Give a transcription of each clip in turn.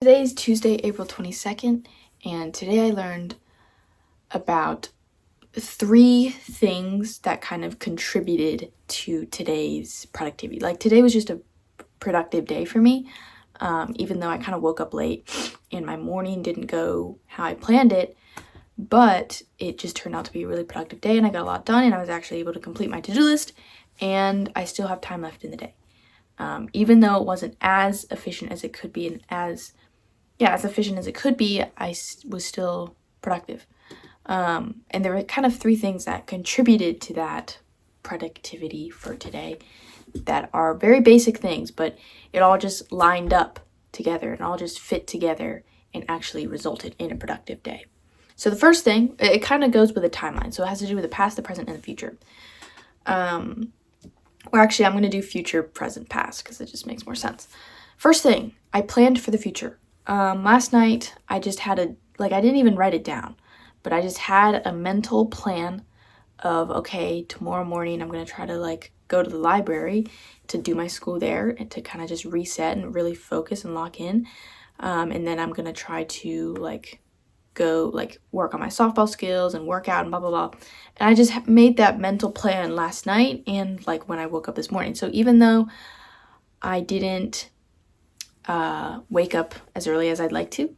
Today is Tuesday, April 22nd, and today I learned about 3 things that kind of contributed to today's productivity. Like, today was just a productive day for me, even though I kind of woke up late and my morning didn't go how I planned it, but it just turned out to be a really productive day and I got a lot done and I was actually able to complete my to-do list and I still have time left in the day. Even though it wasn't as efficient as it could be and as efficient as it could be, I was still productive. And there were kind of 3 things that contributed to that productivity for today that are very basic things, but it all just lined up together and all just fit together and actually resulted in a productive day. So the first thing, it kind of goes with a timeline. So it has to do with the past, the present, and the future. Or actually, I'm going to do future, present, past because it just makes more sense. First thing, I planned for the future. Last night, I just had I didn't even write it down, but I just had a mental plan of, okay, tomorrow morning I'm going to try to go to the library to do my school there and to kind of just reset and really focus and lock in. And then I'm going to try to go work on my softball skills and work out and blah, blah, blah. And I just made that mental plan last night and when I woke up this morning. So even though I didn't wake up as early as I'd like to,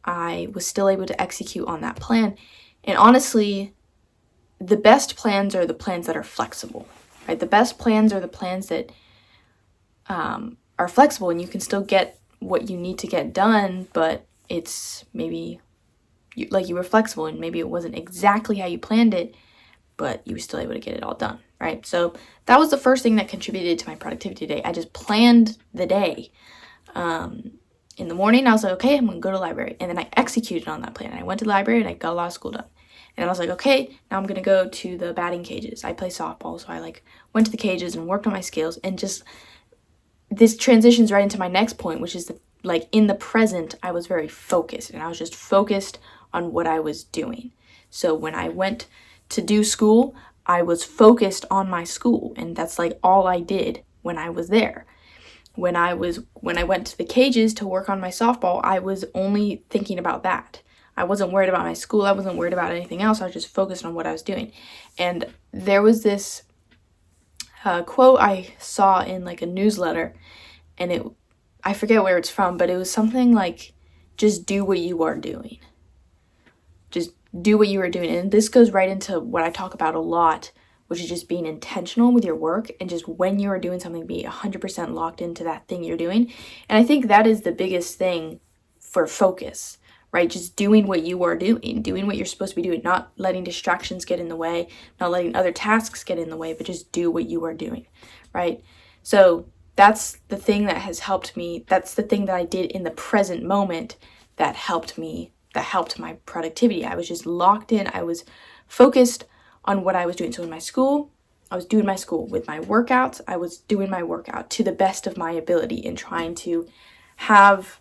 I was still able to execute on that plan. And honestly, the best plans are the plans that are flexible, right? The best plans are the plans that are flexible and you can still get what you need to get done, but it's maybe you were flexible and maybe it wasn't exactly how you planned it, but you were still able to get it all done, right? So that was the first thing that contributed to my productivity today. I just planned the day. In the morning, I was like, okay, I'm going to go to the library. And then I executed on that plan. And I went to the library and I got a lot of school done. And I was like, okay, now I'm going to go to the batting cages. I play softball, so I went to the cages and worked on my skills. And just this transitions right into my next point, which is in the present, I was very focused. And I was just focused on what I was doing. So when I went to do school, I was focused on my school. And that's all I did when I was there. When I went to the cages to work on my softball, I was only thinking about that. I wasn't worried about my school. I wasn't worried about anything else. I was just focused on what I was doing. And there was this quote I saw in a newsletter, and I forget where it's from, but it was something like, just do what you are doing. Just do what you are doing. And this goes right into what I talk about a lot, which is just being intentional with your work and just when you are doing something, be 100% locked into that thing you're doing. And I think that is the biggest thing for focus, right? Just doing what you are doing what you're supposed to be doing, not letting distractions get in the way, not letting other tasks get in the way, but just do what you are doing, right? So that's the thing that has helped me. That's the thing that I did in the present moment that helped my productivity. I was just locked in. I was focused on what I was doing. So in my school, I was doing my school. With my workouts, I was doing my workout to the best of my ability and trying to have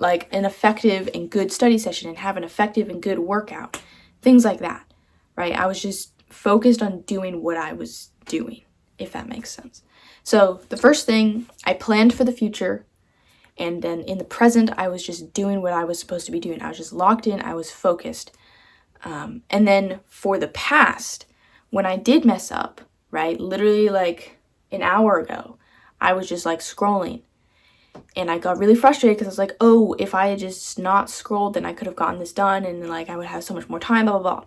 an effective and good study session and have an effective and good workout. Things like that, right? I was just focused on doing what I was doing, if that makes sense. So the first thing, I planned for the future. And then in the present, I was just doing what I was supposed to be doing. I was just locked in. I was focused. And then for the past, when I did mess up, right, literally an hour ago, I was just scrolling. And I got really frustrated because I was like, oh, if I had just not scrolled, then I could have gotten this done and I would have so much more time, blah, blah, blah.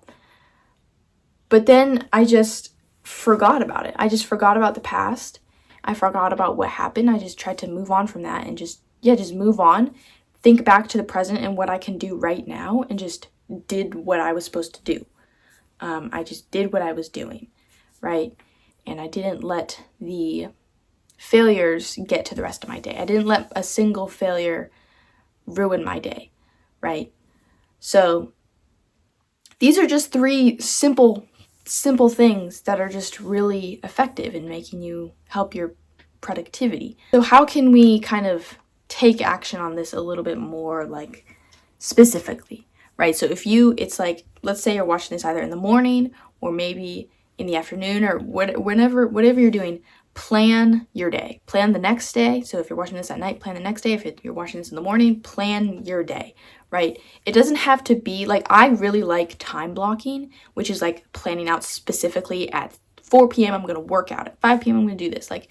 But then I just forgot about it. I just forgot about the past. I forgot about what happened. I just tried to move on from that and just move on. Think back to the present and what I can do right now and just did what I was supposed to do. I just did what I was doing, right? And I didn't let the failures get to the rest of my day. I didn't let a single failure ruin my day, right? So these are just 3 simple things that are just really effective in making you help your productivity. So how can we kind of take action on this a little bit more specifically, right? So if it's let's say you're watching this either in the morning or maybe in the afternoon or whatever you're doing, plan your day. Plan the next day. So if you're watching this at night, plan the next day. If you're watching this in the morning, plan your day, right? It doesn't have to be like, I really like time blocking, which is like planning out specifically at 4 p.m. I'm going to work out. At 5 p.m. I'm going to do this. Like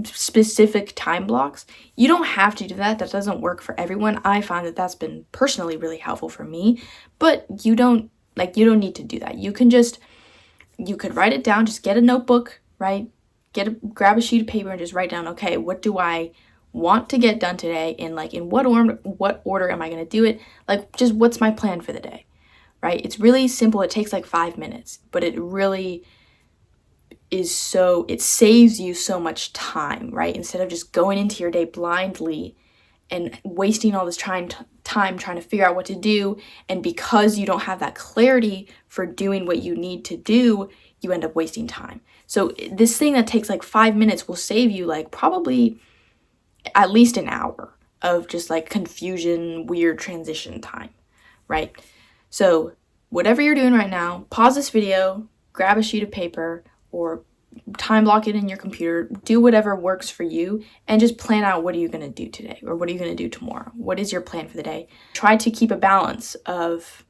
specific time blocks. You don't have to do that. That doesn't work for everyone. I find that that's been personally really helpful for me, but you don't need to do that. You could write it down, just get a notebook, right? Grab a sheet of paper and just write down, okay, what do I want to get done today? And like, in what order am I going to do it? Like, just what's my plan for the day, right? It's really simple. It takes like 5 minutes, but it really it saves you so much time, right? Instead of just going into your day blindly and wasting all this time trying to figure out what to do. And because you don't have that clarity for doing what you need to do, you end up wasting time. So this thing that takes like 5 minutes will save you like probably at least an hour of just like confusion, weird transition time, right? So whatever you're doing right now, pause this video, grab a sheet of paper, or time block it in your computer, do whatever works for you, and just plan out, what are you going to do today, or what are you going to do tomorrow? What is your plan for the day? Try to keep a balance of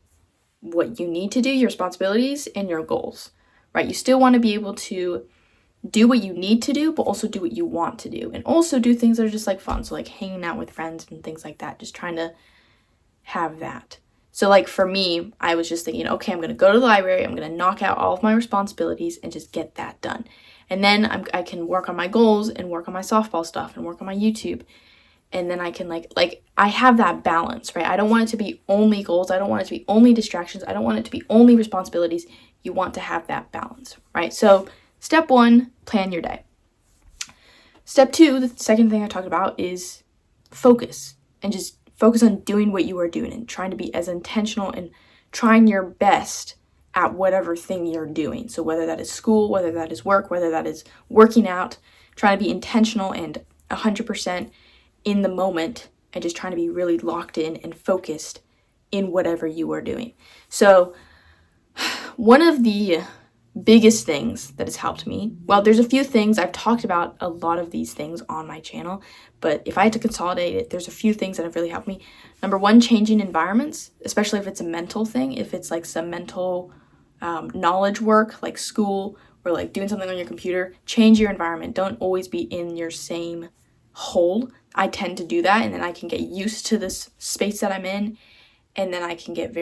what you need to do, your responsibilities, and your goals, right? You still want to be able to do what you need to do, but also do what you want to do, and also do things that are just like fun. So like hanging out with friends and things like that, just trying to have that. So like for me, I was just thinking, okay, I'm going to go to the library, I'm going to knock out all of my responsibilities and just get that done. And then I can work on my goals and work on my softball stuff and work on my YouTube. And then I can like I have that balance, right? I don't want it to be only goals. I don't want it to be only distractions. I don't want it to be only responsibilities. You want to have that balance, right? So step 1, plan your day. Step 2, the second thing I talked about, is focus, and just focus on doing what you are doing and trying to be as intentional and trying your best at whatever thing you're doing. So whether that is school, whether that is work, whether that is working out, trying to be intentional and 100% in the moment, and just trying to be really locked in and focused in whatever you are doing. So one of the biggest things that has helped me, well, there's a few things. I've talked about a lot of these things on my channel, but if I had to consolidate it, there's a few things that have really helped me. Number 1, changing environments, especially if it's a mental thing, if it's like some mental knowledge work, like school, or like doing something on your computer. Change your environment. Don't always be in your same hole. I tend to do that, and then I can get used to this space that I'm in, and then I can get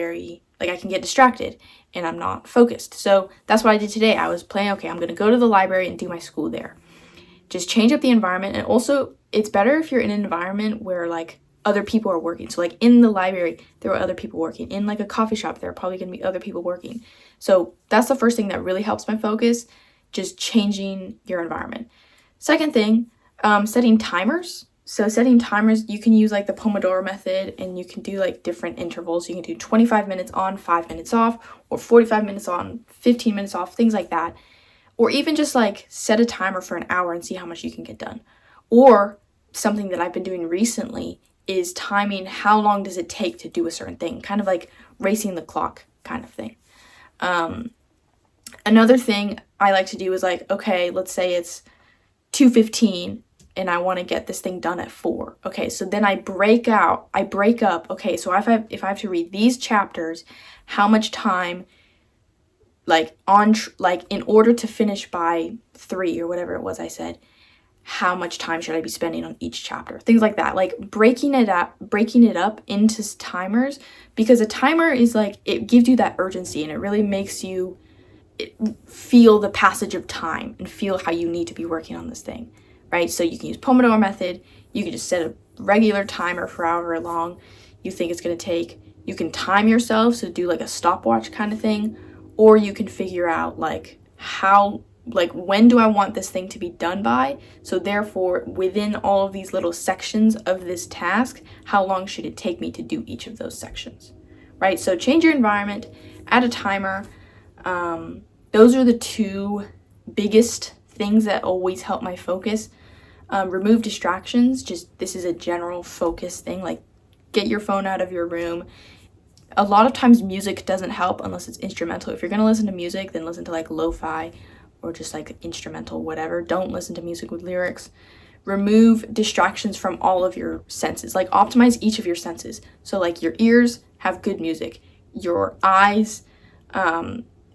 I can get distracted and I'm not focused. So that's what I did today. I was planning, okay, I'm going to go to the library and do my school there. Just change up the environment. And also, it's better if you're in an environment where like other people are working. So like in the library, there were other people working. In like a coffee shop, there are probably going to be other people working. So that's the first thing that really helps my focus, just changing your environment. Second thing, setting timers. So setting timers, you can use like the Pomodoro method, and you can do like different intervals. You can do 25 minutes on, 5 minutes off, or 45 minutes on, 15 minutes off, things like that. Or even just like set a timer for an hour and see how much you can get done. Or something that I've been doing recently is timing how long does it take to do a certain thing, kind of like racing the clock kind of thing. Another thing I like to do is like, okay, let's say it's 2:15 and I want to get this thing done at 4. Okay, so then I break up. Okay, so if I have to read these chapters, how much time, like in order to finish by 3 or whatever it was I said, how much time should I be spending on each chapter? Things like that, like breaking it up into timers, because a timer is like, it gives you that urgency, and it really makes you feel the passage of time and feel how you need to be working on this thing, right? So you can use Pomodoro method. You can just set a regular timer for however long you think it's going to take. You can time yourself, so do like a stopwatch kind of thing, or you can figure out like when do I want this thing to be done by? So therefore, within all of these little sections of this task, how long should it take me to do each of those sections, right? So change your environment, add a timer. Those are the 2 biggest things that always help my focus. Remove distractions. Just, this is a general focus thing. Like, get your phone out of your room. A lot of times music doesn't help unless it's instrumental. If you're going to listen to music, then listen to like lo-fi or just like instrumental, whatever. Don't listen to music with lyrics. Remove distractions from all of your senses. Like optimize each of your senses. So like your ears, have good music. Your eyes,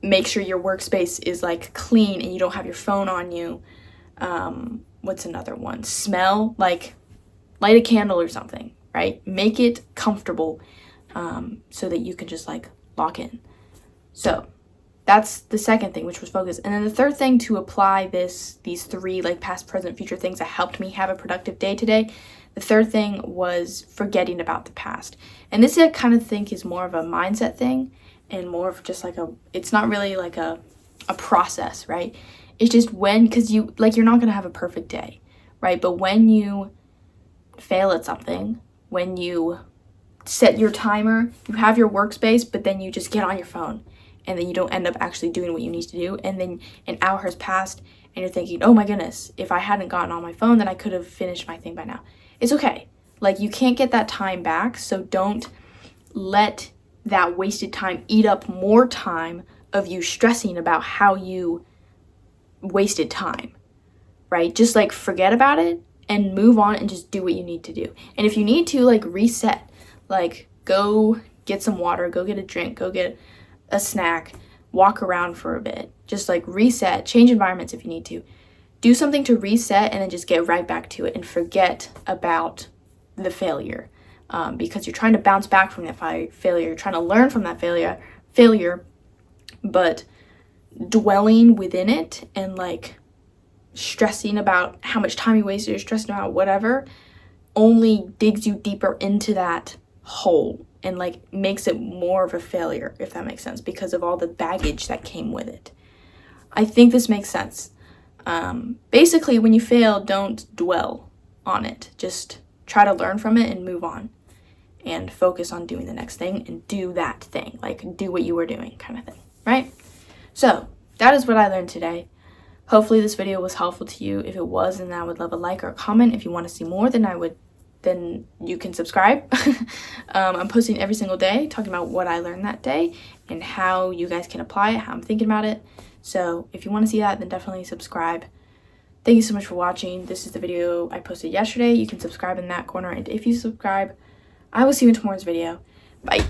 make sure your workspace is like clean and you don't have your phone on you. What's another one? Smell, like light a candle or something, right? Make it comfortable so that you can just like lock in. So that's the second thing, which was focus. And then the third thing to apply these three like past, present, future things that helped me have a productive day today. The third thing was forgetting about the past. And this I kind of think is more of a mindset thing and more of just like it's not really like a process, right? It's just because you're not going to have a perfect day, right? But when you fail at something, when you set your timer, you have your workspace, but then you just get on your phone and then you don't end up actually doing what you need to do. And then an hour has passed and you're thinking, oh my goodness, if I hadn't gotten on my phone, then I could have finished my thing by now. It's okay. Like you can't get that time back. So don't let that wasted time eat up more time of you stressing about how you wasted time, right? Just like forget about it and move on and just do what you need to do. And if you need to like reset, like go get some water, go get a drink, go get a snack, walk around for a bit, just like reset, change environments if you need to. Do something to reset and then just get right back to it and forget about the failure because you're trying to bounce back from that failure. You're trying to learn from that failure, but dwelling within it and like stressing about how much time you wasted or stressing about whatever only digs you deeper into that hole and like makes it more of a failure, if that makes sense, because of all the baggage that came with it. I think this makes sense. Basically, when you fail, don't dwell on it. Just try to learn from it and move on and focus on doing the next thing and do that thing, like do what you were doing kind of thing, right? So that is what I learned today. Hopefully this video was helpful to you. If it was, then I would love a like or a comment. If you want to see more, then you can subscribe. I'm posting every single day talking about what I learned that day and how you guys can apply it, how I'm thinking about it. So if you want to see that, then definitely subscribe. Thank you so much for watching. This is the video I posted yesterday. You can subscribe in that corner. And if you subscribe, I will see you in tomorrow's video. Bye.